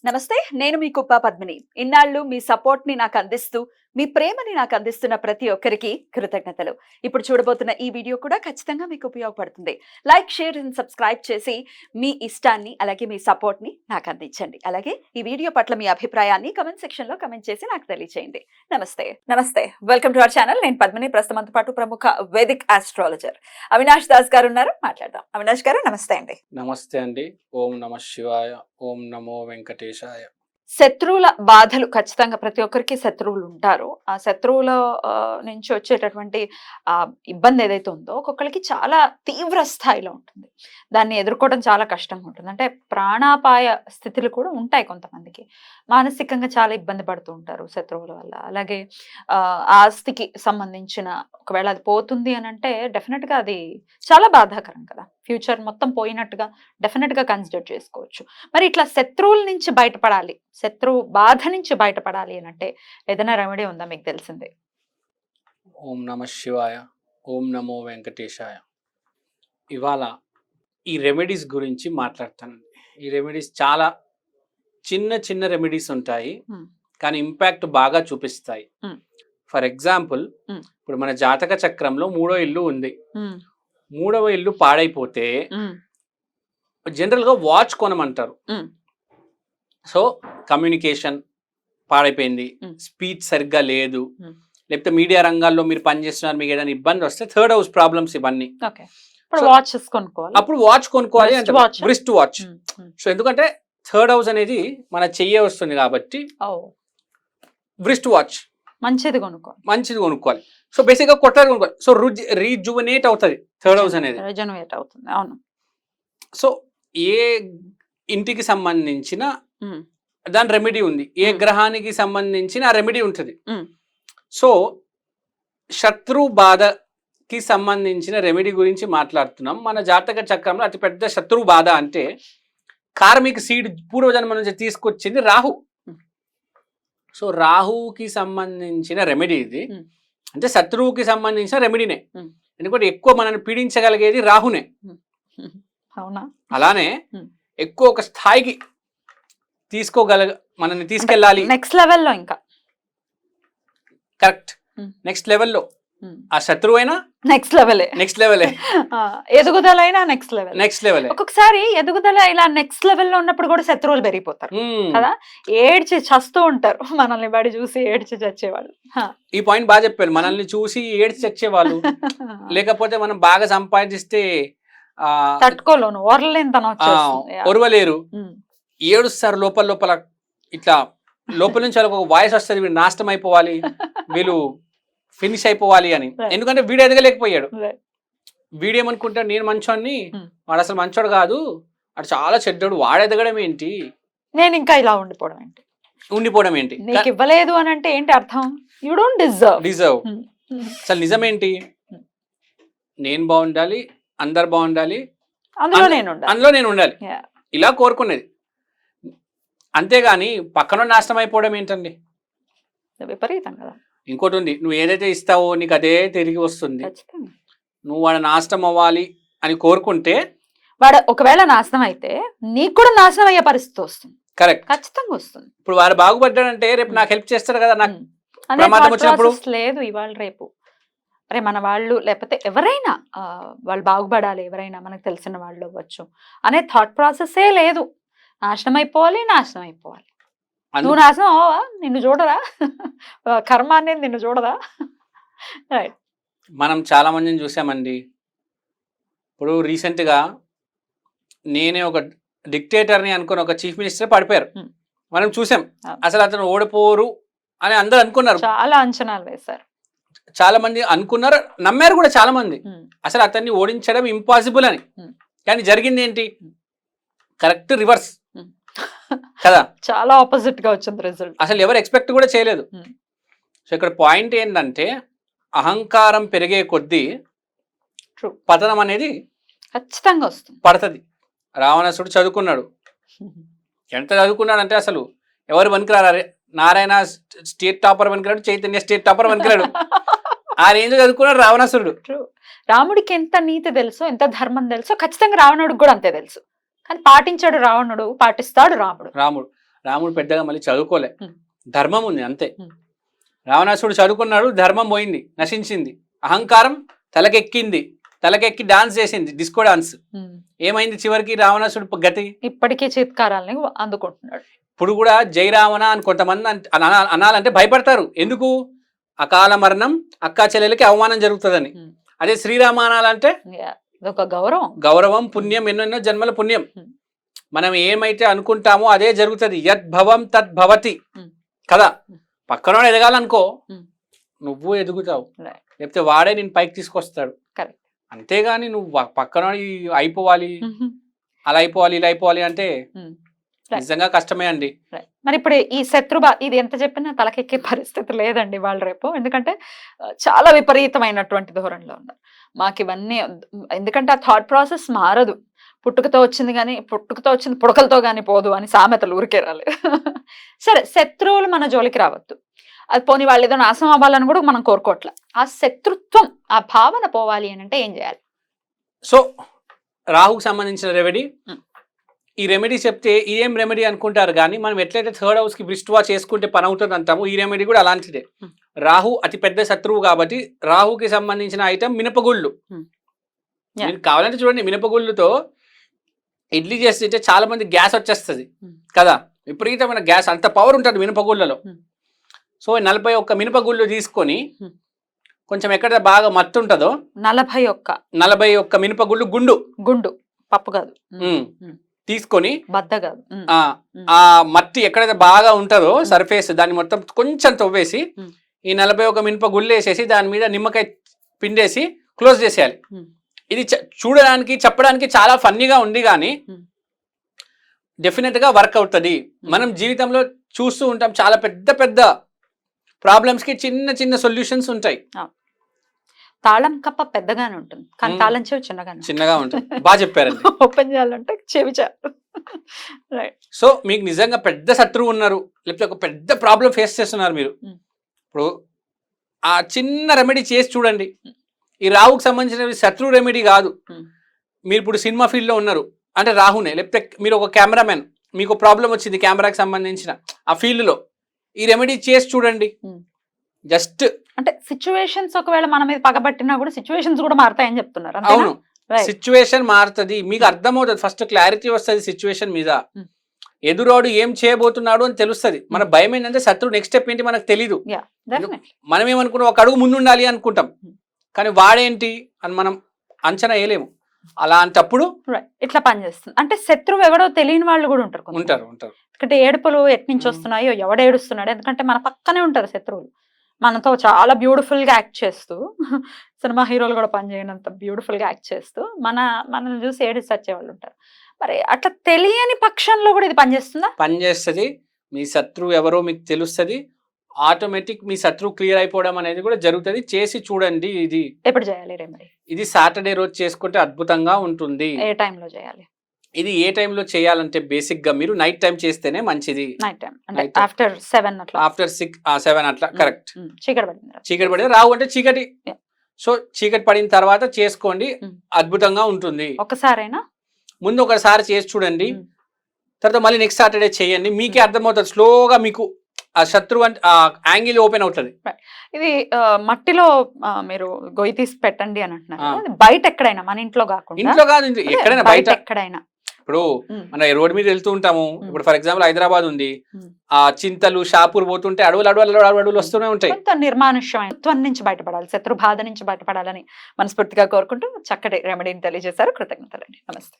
నమస్తే, నేను మీ కుప్ప పద్మిని. ఇన్నాళ్ళు మీ సపోర్ట్ ని నాకు అందిస్తూ, మీ ప్రేమని నాకు అందిస్తున్న ప్రతి ఒక్కరికి కృతజ్ఞతలు. ఇప్పుడు చూడబోతున్న ఈ వీడియో కూడా ఖచ్చితంగా మీకు ఉపయోగపడుతుంది. లైక్, షేర్ అండ్ సబ్స్క్రైబ్ చేసి మీ ఇష్టాన్ని అలాగే మీ సపోర్ట్ ని నాకు అందించండి. అలాగే ఈ వీడియో పట్ల మీ అభిప్రాయాన్ని కమెంట్ సెక్షన్ లో కమెంట్ చేసి నాకు తెలియజేయండి. నమస్తే, వెల్కమ్ టు అవర్ ఛానల్. నేను పద్మిని. ప్రస్తుతంతో పాటు ప్రముఖ వేదిక్ ఆస్ట్రాలజర్ అవినాష్ దాస్ గారు ఉన్నారు. మాట్లాడదాం. అవినాష్ గారు నమస్తే అండి. నమస్తే అండి. ఓం నమ శివాయ. ఓం నమో వెంకటేశాయ. శత్రువుల బాధలు ఖచ్చితంగా ప్రతి ఒక్కరికి శత్రువులు ఉంటారు. ఆ శత్రువుల నుంచి వచ్చేటటువంటి ఇబ్బంది ఏదైతే ఉందో ఒక్కొక్కరికి చాలా తీవ్ర స్థాయిలో ఉంటుంది. దాన్ని ఎదుర్కోవడం చాలా కష్టంగా ఉంటుంది. అంటే ప్రాణాపాయ స్థితులు కూడా ఉంటాయి కొంతమందికి. మానసికంగా చాలా ఇబ్బంది పడుతూ ఉంటారు శత్రువుల వల్ల. అలాగే ఆస్తికి సంబంధించిన ఒకవేళ అది పోతుంది అని అంటే డెఫినెట్ గా అది చాలా బాధాకరం కదా. ఫ్యూచర్ మొత్తం పోయినట్టుగా డెఫినెట్ గా కన్సిడర్ చేసుకోవచ్చు. మరి ఇట్లా శత్రువుల నుంచి బయటపడాలి, శత్రువు బాధ నుంచి బయటపడాలి అని అంటే ఏదైనా రెమెడీ ఉందా మీకు తెలిసిందే? ఓం నమ శివాయ. ఓం నమో వెంకటేశాయ. ఇవాళ ఈ రెమెడీస్ గురించి మాట్లాడతానండి. ఈ రెమెడీస్ చాలా చిన్న చిన్న రెమెడీస్ ఉంటాయి, కానీ ఇంపాక్ట్ బాగా చూపిస్తాయి. ఫర్ ఎగ్జాంపుల్, ఇప్పుడు మన జాతక చక్రంలో 3వ ఇల్లు ఉంది. 3వ ఇల్లు పాడైపోతే జనరల్ గా వాచ్ కొనమంటారు. సో కమ్యూనికేషన్ పాడైపోయింది, స్పీచ్ సరిగ్గా లేదు, లేకపోతే మీడియా రంగాల్లో మీరు పనిచేస్తున్నారు, మీకు ఏదైనా ఇబ్బంది వస్తే థర్డ్ హౌస్ ప్రాబ్లమ్స్ ఇవన్నీ. అప్పుడు వాచ్ కొనుక్కోవాలి అంటే బ్రిస్ట్ వాచ్. సో ఎందుకంటే థర్డ్ హౌస్ అనేది మన చెయ్యే వస్తుంది కాబట్టి బ్రిస్ట్ వాచ్ మంచిది కొనుక్కోవాలి. సో బేసిక్ గా కొత్తది కొనుక్కోవాలి. సో రీజువనేట్ అవుతుంది థర్డ్ హౌస్ అనేది. అవును. సో ఏ ఇంటికి సంబంధించిన దాని రెమెడీ ఉంది, ఏ గ్రహానికి సంబంధించిన ఆ రెమెడీ ఉంటుంది. సో శత్రు బాధకి సంబంధించిన రెమెడీ గురించి మాట్లాడుతున్నాం. మన జాతక చక్రంలో అతిపెద్ద శత్రు బాధ అంటే కార్మిక సీడ్ పూర్వజన్మ నుంచి తీసుకొచ్చింది రాహు. సో రాహుకి సంబంధించిన రెమెడీ ఇది. అంటే శత్రువుకి సంబంధించిన రెమెడీనే. ఎందుకంటే ఎక్కువ మనల్ని పీడించగలిగేది రాహునే. అవునా? అలానే ఎక్కువ ఒక స్థాయికి మనల్ని తీసుకెళ్ళాలి, నెక్స్ట్ లెవెల్లో. ఇంకా కరెక్ట్, నెక్స్ట్ లెవెల్లో. ఆ శత్రువు అయినా నెక్స్ట్ లెవెలే, ఎదుగుదల అయినా నెక్స్ట్ లెవెల్. ఒక్కొక్కసారి ఎదుగుదల ఇలా నెక్స్ట్ లెవెల్లో ఉన్నప్పుడు కూడా శత్రువులు పెరిగిపోతారు కదా, ఏడ్చి చస్తూ ఉంటారు. మనల్ని బడి చూసి ఏడ్చి చచ్చేవాళ్ళు. ఈ పాయింట్ బాగా చెప్పారు. మనల్ని చూసి ఏడ్చి చచ్చేవాళ్ళు, లేకపోతే మనం బాగా సంపాదిస్తే తట్టుకోలేను, ఒరవలేరు, ఏడుస్తారు లోపల. ఇట్లా లోపల నుంచి వాళ్ళకి ఒక వాయిస్ వస్తుంది, వీడు నాశనం అయిపోవాలి, వీళ్ళు ఫినిష్ అయిపోవాలి అని. ఎందుకంటే వీడు ఎదగలేకపోయాడు. వీడేమనుకుంటాడు, నేను మంచోడిని, వాడు అసలు మంచోడు కాదు, వాడు చాలా చెడ్డోడు, వాడు ఎదగడం ఏంటి, నేను ఇంకా ఇలా ఉండిపోవడం ఏంటి, నీకు ఇవ్వలేదు అని అంటే ఏంటి అర్థం? You don't deserve. అసలు నిజమేంటి? నేను బాగుండాలి, అందరు బాగుండాలి, అందులో నేను ఉండాలి, ఇలా కోరుకునేది. అంతేగాని పక్కన నాశనం అయిపోవడం ఏంటండి? విపరీతం కదా. ఇంకోటి ఉంది, నువ్వు ఏదైతే ఇస్తావో నీకు అదే తిరిగి వస్తుంది. నువ్వు వాడు నాశనం అవ్వాలి అని కోరుకుంటే వాడు ఒకవేళ నాశనం అయితే నీకు కూడా నాశనం అయ్యే పరిస్థితి వస్తుంది. కరెక్ట్, ఖచ్చితంగా వస్తుంది. ఇప్పుడు వాడు బాగుపడ్డాడంటే రేపు నాకు హెల్ప్ చేస్తాడు కదా, నాకు ప్రమాదం వచ్చినప్పుడు. లేదు ఇవాళ రేపు అరే మన వాళ్ళు లేకపోతే ఎవరైనా వాళ్ళు బాగుపడాలి, ఎవరైనా మనకు తెలిసిన వాళ్ళు అవ్వచ్చు అనే థాట్ ప్రాసెసే లేదు. నాశనం అయిపోవాలి. నువ్వు నాశనం అవ్వవా? నిన్ను చూడరా? కర్మ అనేది నిన్ను చూడదా? రైట్. మనం చాలా మందిని చూసామండి. ఇప్పుడు రీసెంట్గా నేనే ఒక డిక్టేటర్ని అనుకుని ఒక చీఫ్ మినిస్టర్ పడిపోయారు. మనం చూసాం. అసలు అతను ఓడిపోరు అని అందరు అనుకున్నారు, చాలా అంచనాలు వేశారు, చాలా మంది అనుకున్నారు, నమ్మారు కూడా చాలా మంది. అసలు అతన్ని ఓడించడం ఇంపాసిబుల్ అని. కానీ జరిగింది ఏంటి? కరెక్ట్ రివర్స్ కదా, చాలా ఆపోజిట్ గా వచ్చింది రిజల్ట్. అసలు ఎవరు ఎక్స్పెక్ట్ కూడా చేయలేదు. సో ఇక్కడ పాయింట్ ఏంటంటే అహంకారం పెరిగే కొద్దీ పతనం అనేది ఖచ్చితంగా వస్తుంది, పడుతుంది. రావణాసుడు చదువుకున్నాడు. ఎంత చదువుకున్నాడు అంటే అసలు ఎవరు పనికిరారు. నారాయణ స్టేట్ టాపర్ పనికిరాడు, చైతన్య స్టేట్ టాపర్ పనికిరాడు. ఆ రేంజ్ చదువుకున్నాడు రావణాసురుడు. రాముడికి ఎంత నీతి తెలుసో, ఎంత ధర్మం తెలుసో ఖచ్చితంగా రావణుడికి కూడా అంతే తెలుసు. కానీ పాటించాడు రావణుడు, పాటిస్తాడు రాముడు. రాముడు పెద్దగా మళ్ళీ చదువుకోలే, Hmm. ధర్మం ఉంది అంతే. Hmm. రావణాసుడు చదువుకున్నాడు, ధర్మం పోయింది, నశించింది, అహంకారం తలకెక్కి డాన్స్ చేసింది, డిస్కో డాన్స్. ఏమైంది చివరికి రావణాసుడు గతి? ఇప్పటికీ చిత్కారాలని అందుకుంటున్నాడు. ఇప్పుడు కూడా జై రావణ అని కొంతమంది అనాలంటే భయపడతారు. ఎందుకు? అకాల మరణం, అక్కా చెల్లెలకి అవమానం జరుగుతుందని. Hmm. అదే శ్రీరామ అనాలంటే అదొక గౌరవం, గౌరవం, పుణ్యం, ఎన్నెన్నో జన్మల పుణ్యం. Hmm. మనం ఏమైతే అనుకుంటామో అదే జరుగుతుంది. యద్భవం తద్భవతి కదా. పక్కన ఎదగాలనుకో, నువ్వు ఎదుగుతావు, లేకపోతే వాడే నేను పైకి తీసుకొస్తాడు. అంతేగాని నువ్వు పక్కన అయిపోవాలి, అలా అయిపోవాలి, ఇలా అయిపోవాలి అంటే నిజంగా కష్టమే అండి. మరి ఇప్పుడు ఈ ఇది ఎంత చెప్పినా తలకెక్కే పరిస్థితి లేదండి వాళ్ళు రేపు. ఎందుకంటే చాలా విపరీతమైనటువంటి ధోరణిలో ఉన్నారు. మాకు ఇవన్నీ ఎందుకంటే ఆ థాట్ ప్రాసెస్ మారదు. పుట్టుకతో వచ్చింది పుడకలతో కానీ పోదు అని సామెతలు ఊరికే రాలేదు. సరే, శత్రువులు మన జోలికి రావద్దు, అది పోనీ వాళ్ళు ఏదో నాశనం అవ్వాలని కూడా మనం కోరుకోవట్లే. ఆ శత్రుత్వం, ఆ భావన పోవాలి అని అంటే ఏం చేయాలి? సో రాహుకు సంబంధించిన రెమెడీ, ఈ రెమెడీ చెప్తే ఏం రెమెడీ అనుకుంటారు కానీ మనం ఎట్లయితే థర్డ్ హౌస్ కి బ్రిస్ట్ వాచ్ చేసుకుంటే పని అవుతుంది అంటాము, ఈ రెమెడీ కూడా అలాంటిదే. రాహు అతి పెద్ద శత్రువు కాబట్టి రాహుకి సంబంధించిన ఐటమ్ మినపగుళ్ళు. మీరు కావాలంటే చూడండి, మినపగుళ్ళుతో ఇడ్లీ చేస్తుంటే చాలా మంది గ్యాస్ వచ్చేస్తుంది కదా, విపరీతమైన గ్యాస్, అంత పవర్ ఉంటుంది మినపగుళ్ళలో. సో 41 మినపగుళ్ళు తీసుకొని కొంచెం ఎక్కడ బాగా మత్తు ఉంటుందో 41 మినపగుళ్ళు గుండు పప్పు కాదు తీసుకొని బద్ద కాదు, ఆ మట్టి ఎక్కడైతే బాగా ఉంటుందో సర్ఫేస్, దాన్ని మొత్తం కొంచెం తవ్వేసి ఈ 41 మినపగుళ్ళు వేసేసి దాని మీద నిమ్మకాయ పిండేసి క్లోజ్ చేసేయాలి. ఇది చూడడానికి చెప్పడానికి చాలా ఫన్నీగా ఉంది కానీ డెఫినెట్ గా వర్క్ అవుతుంది. మనం జీవితంలో చూస్తూ ఉంటాం, చాలా పెద్ద పెద్ద ప్రాబ్లమ్స్ కి చిన్న చిన్న సొల్యూషన్స్ ఉంటాయి. తాళం కప్ప పెద్దగానే ఉంటుంది కానీ తాళం చెవి చిన్నగా ఉంటుంది. బాగా చెప్పారండి. ఓపెన్ చేయాలంటే చెవి చాలు. సో మీకు నిజంగా పెద్ద శత్రువు ఉన్నారు, లేకపోతే ఒక పెద్ద ప్రాబ్లం ఫేస్ చేస్తున్నారు మీరు, ఇప్పుడు ఆ చిన్న రెమెడీ చేసి చూడండి. ఈ రాహుకు సంబంధించిన శత్రు రెమెడీ కాదు. మీరు ఇప్పుడు సినిమా ఫీల్డ్ లో ఉన్నారు అంటే రాహునే, లేకపోతే మీరు ఒక కెమెరామెన్, మీకు ప్రాబ్లం వచ్చింది కెమెరాకి సంబంధించిన ఆ ఫీల్డ్ లో, ఈ రెమెడీ చేసి చూడండి. జస్ట్ అంటే సిచ్యువేషన్స్ ఒకవేళ మన మీద పగబట్టినా కూడా సిచ్యువేషన్స్ కూడా మారుతాయని చెప్తున్నారు. అవును, సిచ్యువేషన్ మారుతుంది, మీకు అర్థమవుతుంది, ఫస్ట్ క్లారిటీ వస్తుంది సిచ్యువేషన్ మీద, ఎదురోడు ఏం చేయబోతున్నాడు అని తెలుస్తుంది. మన భయం ఏంటంటే శత్రువు నెక్స్ట్ స్టెప్ ఏంటి మనకు తెలీదు. మనం ఏమనుకున్నాం, ఒక అడుగు ముందు ఉండాలి అనుకుంటాం, కానీ వాడేంటి అని మనం అంచనా వేయలేము. అలాంటప్పుడు ఇట్లా పనిచేస్తుంది. అంటే శత్రువు ఎవడో తెలియని వాళ్ళు కూడా ఉంటారు. ఎందుకంటే ఏడుపులు ఎట్నుంచి వస్తున్నాయో, ఎవడు ఏడుస్తున్నాడు, ఎందుకంటే మన పక్కనే ఉంటారు శత్రువులు, మనతో చాలా బ్యూటిఫుల్ గా యాక్ట్ చేస్తూ, సినిమా హీరోలు కూడా పనిచేయనంత బ్యూటిఫుల్ గా యాక్ట్ చేస్తూ మనల్ని చూసి ఏడిసి వచ్చే వాళ్ళు ఉంటారు. మరి అట్లా తెలియని పక్షంలో కూడా ఇది పనిచేస్తుందా? పనిచేస్తుంది. మీ శత్రువు ఎవరో మీకు తెలుస్తుంది, ఆటోమేటిక్ మీ శత్రువు క్లియర్ అయిపోవడం అనేది కూడా జరుగుతుంది. చేసి చూడండి. ఇది ఎప్పుడు చేయాలి రెమెడీ? ఇది సాటర్డే రోజు చేసుకుంటే అద్భుతంగా ఉంటుంది. ఏ టైంలో చేయాలి? ఇది ఏ టైంలో చేయాలంటే బేసిక్ గా మీరు నైట్ టైం చేస్తేనే మంచిది. నైట్ టైం అంటే ఆఫ్టర్ 7 అట్లా, ఆఫ్టర్ 7 అట్లా కరెక్ట్. చీకటి పడి రావు అంటే చీకటి, సో చీకటి పడిన తర్వాత చేసుకోండి, అద్భుతంగా ఉంటుంది. ఒకసారైనా ముందు ఒకసారి చేసి చూడండి, తర్వాత మళ్ళీ నెక్స్ట్ సాటర్డే చేయండి, మీకే అర్థమవుతుంది స్లోగా, మీకు ఆ శత్రువు అంటే ఆ యాంగిల్ ఓపెన్ అవుతుంది. ఇది మట్టిలో మీరు గొయ్యి తీసి పెట్టండి అని అంటున్నారు. బయట ఎక్కడైనా, మన ఇంట్లో కాకుండా? ఇంట్లో కాదు, ఎక్కడైనా, బయట ఎక్కడైనా. ఇప్పుడు మన రోడ్ మీద వెళ్తూ ఉంటాము, ఇప్పుడు ఫర్ ఎగ్జాంపుల్ హైదరాబాద్ ఉంది, ఆ చింతలు షాపూర్ పోతుంటే అడవులు వస్తూనే ఉంటాయి. నిర్మానుష్యం నుంచి బయటపడాలి, శత్రు బాధ నుంచి బయటపడాలని మనస్ఫూర్తిగా కోరుకుంటూ చక్కటి రెమెడీని తెలియజేశారు. కృతజ్ఞతలండి. నమస్తే.